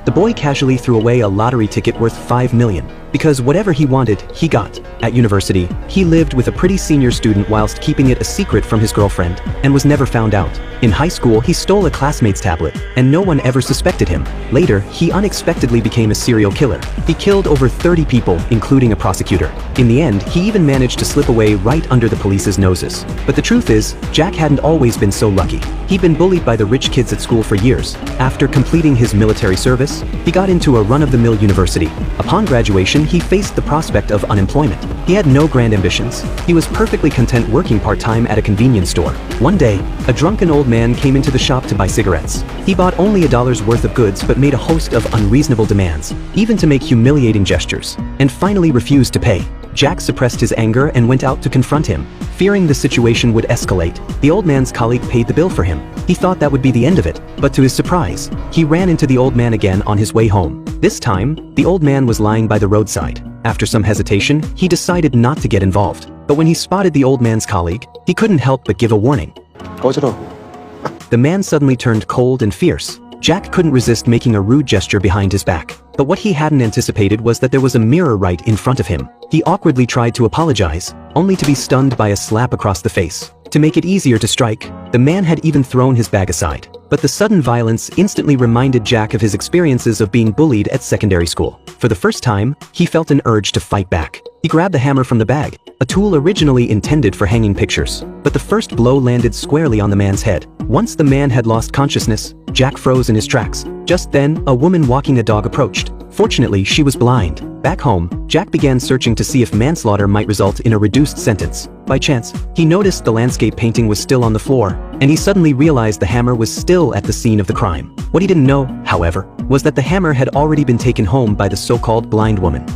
The boy casually threw away a lottery ticket worth $5 million. Because whatever he wanted, he got. At university, he lived with a pretty senior student whilst keeping it a secret from his girlfriend, and was never found out. In high school, he stole a classmate's tablet, and no one ever suspected him. Later, he unexpectedly became a serial killer. He killed over 30 people, including a prosecutor. In the end, he even managed to slip away right under the police's noses. But the truth is, Jack hadn't always been so lucky. He'd been bullied by the rich kids at school for years. After completing his military service, he got into a run-of-the-mill university. Upon graduation, he faced the prospect of unemployment. He had no grand ambitions. He was perfectly content working part-time at a convenience store. One day, a drunken old man came into the shop to buy cigarettes. He bought only $1 worth of goods but made a host of unreasonable demands, even to make humiliating gestures, and finally refused to pay. Jack suppressed his anger and went out to confront him. Fearing the situation would escalate, the old man's colleague paid the bill for him. He thought that would be the end of it, but to his surprise, he ran into the old man again on his way home. This time, the old man was lying by the roadside. After some hesitation, he decided not to get involved. But when he spotted the old man's colleague, he couldn't help but give a warning. The man suddenly turned cold and fierce. Jack couldn't resist making a rude gesture behind his back. But what he hadn't anticipated was that there was a mirror right in front of him. He awkwardly tried to apologize, only to be stunned by a slap across the face. To make it easier to strike, the man had even thrown his bag aside. But the sudden violence instantly reminded Jack of his experiences of being bullied at secondary school. For the first time, he felt an urge to fight back. He grabbed the hammer from the bag, a tool originally intended for hanging pictures. But the first blow landed squarely on the man's head. Once the man had lost consciousness, Jack froze in his tracks. Just then, a woman walking a dog approached. Fortunately, she was blind. Back home, Jack began searching to see if manslaughter might result in a reduced sentence. By chance, he noticed the landscape painting was still on the floor, and he suddenly realized the hammer was still at the scene of the crime. What he didn't know, however, was that the hammer had already been taken home by the so-called blind woman.